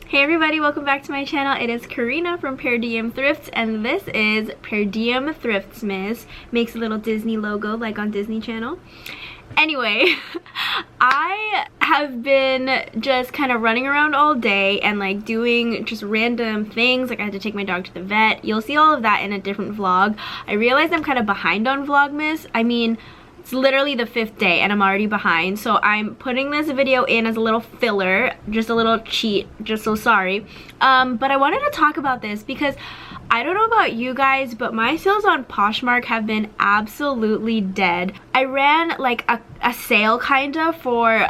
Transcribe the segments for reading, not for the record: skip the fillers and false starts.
Hey everybody, welcome back to my channel. It is Karina from Per Diem Thrifts, and this is PERDIEMTHRIFTMAS. Makes a little Disney logo like on Disney Channel. Anyway, I have been just kind of running around all day and like doing just random things. Like I had to take my dog to the vet. You'll see all of that in a different vlog. I realized I'm kind of behind on Vlogmas. I mean, it's literally the 5th day and I'm already behind, so I'm putting this video in as a little filler, just a little cheat, just so sorry. But I wanted to talk about this because I don't know about you guys, but my sales on Poshmark have been absolutely dead. I ran like a sale kinda for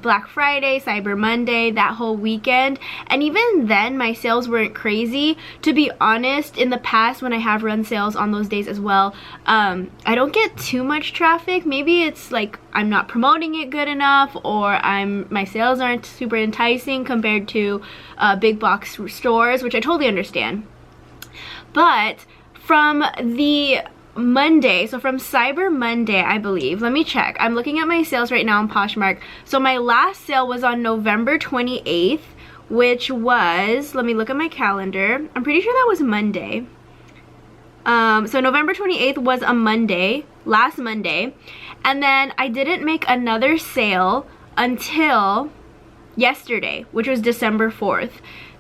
Black Friday, Cyber Monday, that whole weekend, and even then my sales weren't crazy. To be honest, in the past when I have run sales on those days as well, I don't get too much traffic. Maybe it's like I'm not promoting it good enough, or my sales aren't super enticing compared to big box stores, which I totally understand. But from the Monday, so from Cyber Monday, I believe, let me check. I'm looking at my sales right now on Poshmark. So my last sale was on November 28th, which was, let me look at my calendar. I'm pretty sure that was Monday. So November 28th was a Monday, last Monday. And then I didn't make another sale until yesterday, which was December 4th.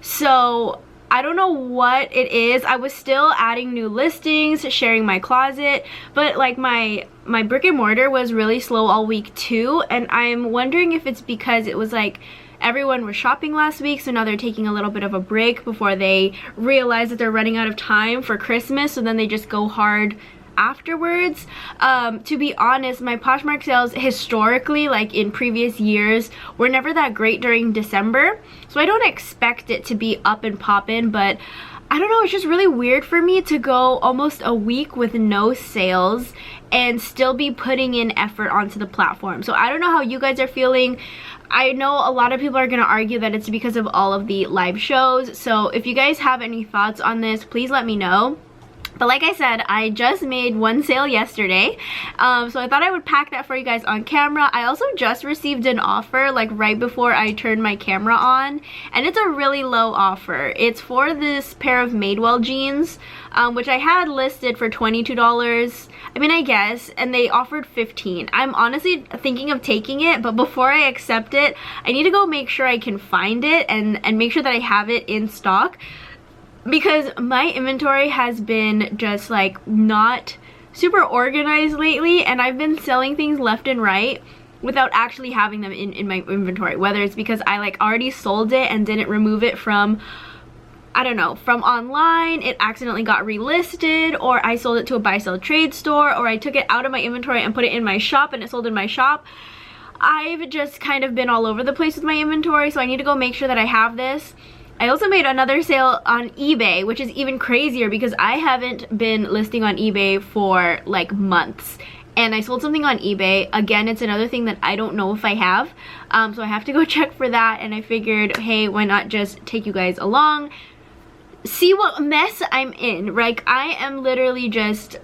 So I don't know what it is. I was still adding new listings, sharing my closet, but like my brick and mortar was really slow all week too, and I'm wondering if it's because it was like everyone was shopping last week, so now they're taking a little bit of a break before they realize that they're running out of time for Christmas, so then they just go hard afterwards. To be honest, my Poshmark sales historically, like in previous years, were never that great during December, so I don't expect it to be up and poppin', but I don't know, it's just really weird for me to go almost a week with no sales and still be putting in effort onto the platform. So I don't know how you guys are feeling. I know a lot of people are going to argue that it's because of all of the live shows, so if you guys have any thoughts on this, please let me know. But like I said, I just made one sale yesterday, so I thought I would pack that for you guys on camera. I also just received an offer like right before I turned my camera on, and it's a really low offer. It's for this pair of Madewell jeans, which I had listed for $22. I mean, I guess, and they offered $15. I'm honestly thinking of taking it, but before I accept it, I need to go make sure I can find it and make sure that I have it in stock, because my inventory has been just like not super organized lately, and I've been selling things left and right without actually having them in my inventory, whether it's because I like already sold it and didn't remove it from, I don't know, from online, it accidentally got relisted, or I sold it to a buy sell trade store, or I took it out of my inventory and put it in my shop and it sold in my shop. I've just kind of been all over the place with my inventory, so I need to go make sure that I have this. I also made another sale on eBay, which is even crazier because I haven't been listing on eBay for like months. And I sold something on eBay. Again, it's another thing that I don't know if I have. So I have to go check for that, and I figured, hey, why not just take you guys along, see what mess I'm in. Like, I am literally just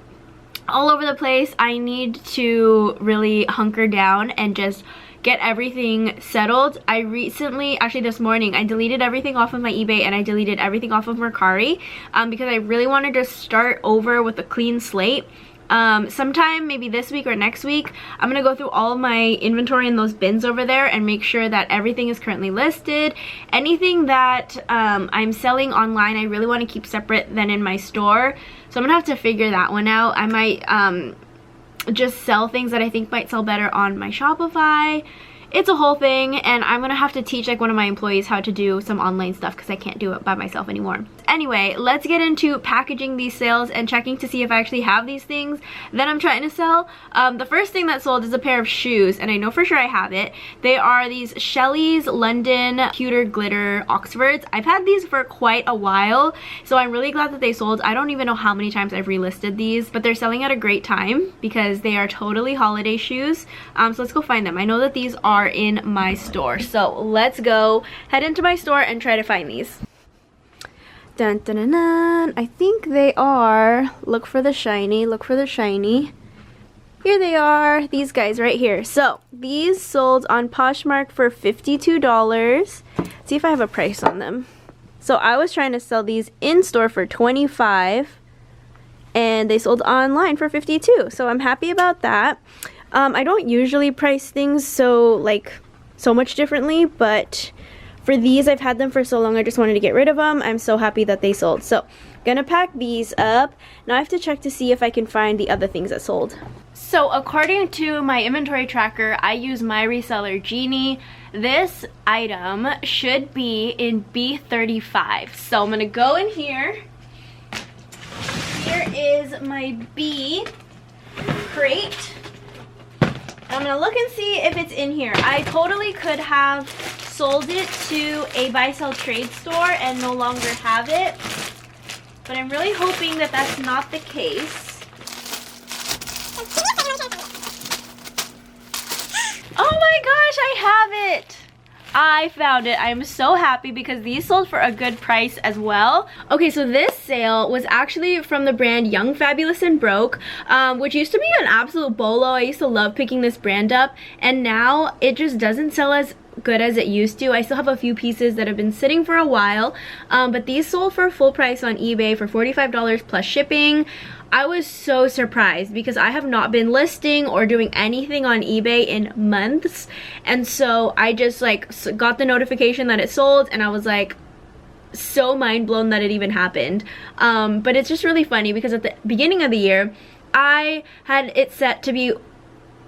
all over the place. I need to really hunker down and just get everything settled. I recently, actually this morning, I deleted everything off of my eBay and I deleted everything off of Mercari because I really wanted to start over with a clean slate. Sometime maybe this week or next week, I'm gonna go through all of my inventory in those bins over there and make sure that everything is currently listed. Anything that I'm selling online, I really want to keep separate than in my store, so I'm gonna have to figure that one out. I might just sell things that I think might sell better on my Shopify. It's a whole thing, and I'm gonna have to teach like one of my employees how to do some online stuff because I can't do it by myself anymore. Anyway, let's get into packaging these sales and checking to see if I actually have these things that I'm trying to sell. The first thing that sold is a pair of shoes, and I know for sure I have it. They are these Shelley's London Pewter Glitter Oxfords. I've had these for quite a while, so I'm really glad that they sold. I don't even know how many times I've relisted these, but they're selling at a great time because they are totally holiday shoes. So let's go find them. I know that these are in my store, so let's go head into my store and try to find these. Dun, dun, dun, dun. I think they are, look for the shiny, look for the shiny. Here they are, these guys right here. So these sold on Poshmark for $52. Let's see if I have a price on them. So I was trying to sell these in store for $25 and they sold online for $52. So I'm happy about that. I don't usually price things so much differently, but for these, I've had them for so long, I just wanted to get rid of them. I'm so happy that they sold. So gonna pack these up. Now I have to check to see if I can find the other things that sold. So according to my inventory tracker, I use my reseller Genie. This item should be in B35. So I'm gonna go in here. Here is my B crate. I'm gonna look and see if it's in here. I totally could have sold it to a buy sell trade store and no longer have it, but I'm really hoping that that's not the case. Oh my gosh, I have it! I found it. I'm so happy because these sold for a good price as well. Okay, so this sale was actually from the brand Young, Fabulous, and Broke, which used to be an absolute bolo. I used to love picking this brand up, and now it just doesn't sell as good as it used to. I still have a few pieces that have been sitting for a while, but these sold for full price on eBay for $45 plus shipping. I was so surprised because I have not been listing or doing anything on eBay in months, and so I just got the notification that it sold and I was like so mind blown that it even happened. But it's just really funny because at the beginning of the year I had it set to be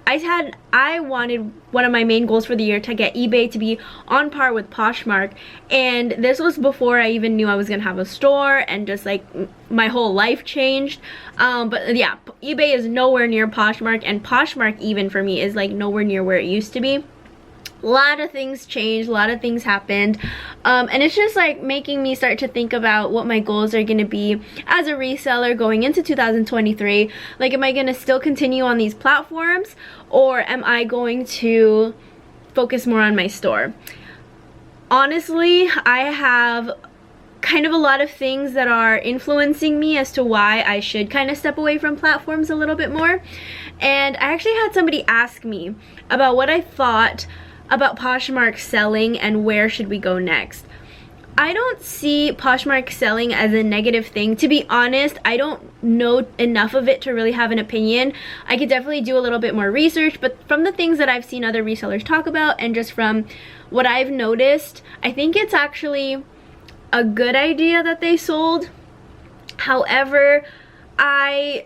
I wanted one of my main goals for the year to get eBay to be on par with Poshmark, and this was before I even knew I was gonna have a store and just my whole life changed. But yeah, eBay is nowhere near Poshmark, and Poshmark even for me is nowhere near where it used to be. A lot of things changed, a lot of things happened, and it's just making me start to think about what my goals are going to be as a reseller going into 2023. Am I going to still continue on these platforms, or am I going to focus more on my store? Honestly, I have kind of a lot of things that are influencing me as to why I should kind of step away from platforms a little bit more. And I actually had somebody ask me about what I thought about Poshmark selling and where should we go next. I don't see Poshmark selling as a negative thing. To be honest, I don't know enough of it to really have an opinion. I could definitely do a little bit more research, but from the things that I've seen other resellers talk about and just from what I've noticed, I think it's actually a good idea that they sold. However, I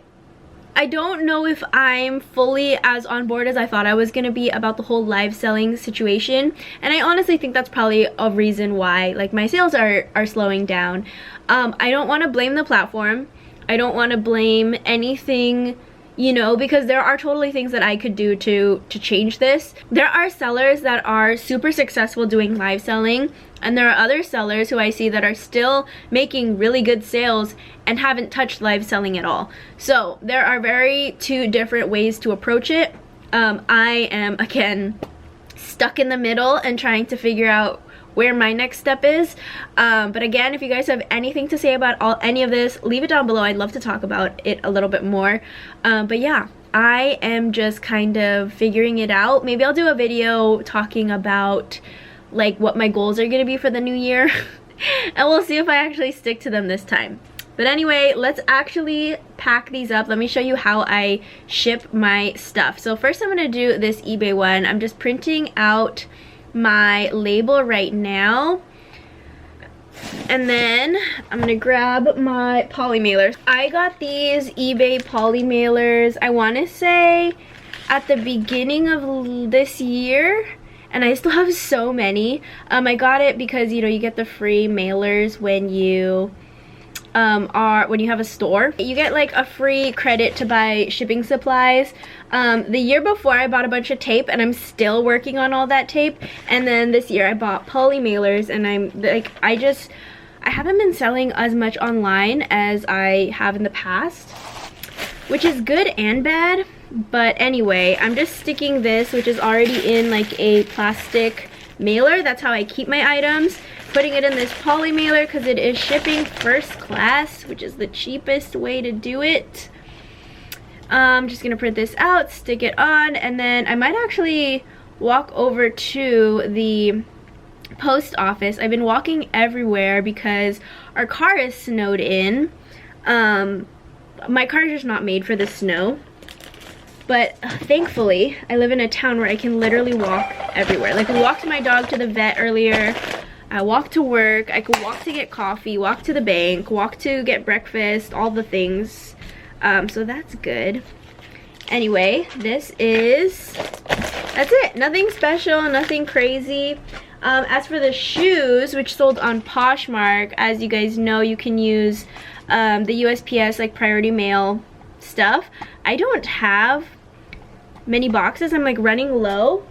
don't know if I'm fully as on board as I thought I was going to be about the whole live selling situation, and I honestly think that's probably a reason why my sales are slowing down. I don't want to blame the platform. I don't want to blame anything, you know, because there are totally things that I could do to change this. There are sellers that are super successful doing live selling, and there are other sellers who I see that are still making really good sales and haven't touched live selling at all. So there are two different ways to approach it. I am, again, stuck in the middle and trying to figure out where my next step is. But again, if you guys have anything to say about any of this, leave it down below. I'd love to talk about it a little bit more. But yeah, I am just kind of figuring it out. Maybe I'll do a video talking about what my goals are going to be for the new year. And we'll see if I actually stick to them this time. But anyway, let's actually pack these up. Let me show you how I ship my stuff. So first I'm going to do this eBay one. I'm just printing out my label right now, and then I'm gonna grab my poly mailers. I got these eBay poly mailers, I want to say at the beginning of this year, and I still have so many. I got it because, you know, you get the free mailers when you when you have a store. You get a free credit to buy shipping supplies. The year before I bought a bunch of tape, and I'm still working on all that tape, and then this year I bought poly mailers, and I haven't been selling as much online as I have in the past, which is good and bad. But anyway, I'm just sticking this, which is already in a plastic mailer. That's how I keep my items. Putting it in this poly mailer because it is shipping first class, which is the cheapest way to do it. I'm just gonna print this out, stick it on, and then I might actually walk over to the post office. I've been walking everywhere because our car is snowed in. My car is just not made for the snow. But thankfully, I live in a town where I can literally walk everywhere. Like, we walked my dog to the vet earlier. I walked to work. I could walk to get coffee, walk to the bank, walk to get breakfast, all the things. So that's good. Anyway, that's it. Nothing special, nothing crazy. As for the shoes, which sold on Poshmark, as you guys know, you can use the USPS, like priority mail stuff. I don't have many boxes. I'm like running low.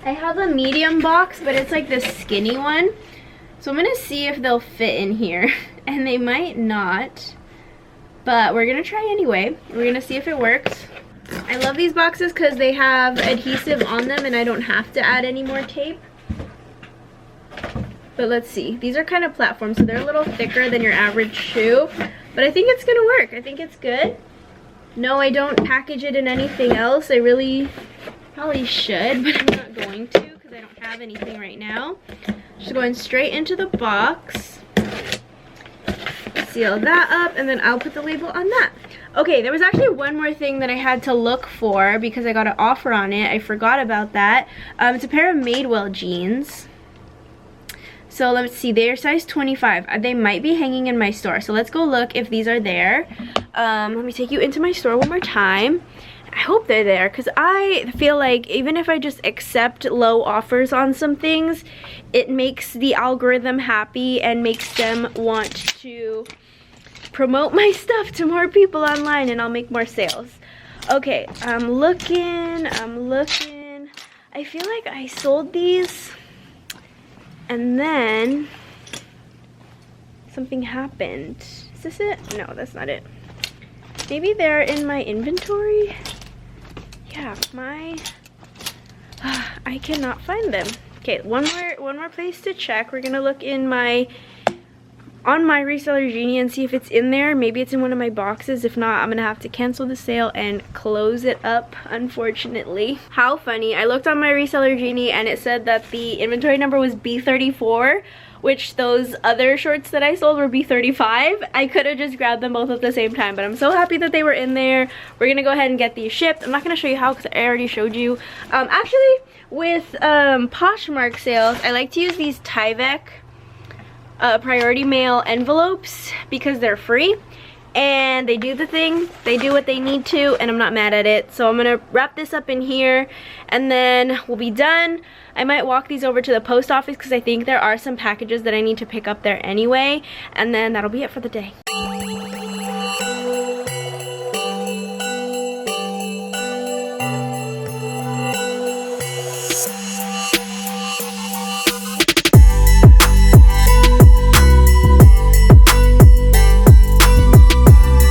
I have a medium box, but it's like the skinny one. So I'm gonna see if they'll fit in here. And they might not, but we're gonna try anyway. We're gonna see if it works. I love these boxes because they have adhesive on them and I don't have to add any more tape. But let's see. These are kind of platforms, so they're a little thicker than your average shoe. But I think it's gonna work. I think it's good. No, I don't package it in anything else. I really probably should, but I'm not going to because I don't have anything right now. Just going straight into the box. Seal that up, and then I'll put the label on that. Okay, there was actually one more thing that I had to look for because I got an offer on it. I forgot about that. It's a pair of Madewell jeans. So let's see, they're size 25. They might be hanging in my store. So let's go look if these are there. Let me take you into my store one more time. I hope they're there because I feel like even if I just accept low offers on some things, it makes the algorithm happy and makes them want to promote my stuff to more people online and I'll make more sales. Okay, I'm looking. I feel like I sold these and then something happened. Is this it? No, that's not it. Maybe they're in my inventory? Yeah, I cannot find them. Okay, one more place to check. We're gonna look in on my reseller Genie and see if it's in there. Maybe it's in one of my boxes. If not, I'm gonna have to cancel the sale and close it up, unfortunately. How funny. I looked on my reseller Genie and it said that the inventory number was B34, which those other shorts that I sold were B35. I could have just grabbed them both at the same time, but I'm so happy that they were in there. We're gonna go ahead and get these shipped. I'm not gonna show you how because I already showed you. Actually, with Poshmark sales, I like to use these Tyvek priority mail envelopes because they're free and they do the thing. They do what they need to and I'm not mad at it. So I'm gonna wrap this up in here and then we'll be done. I might walk these over to the post office because I think there are some packages that I need to pick up there anyway, and then that'll be it for the day.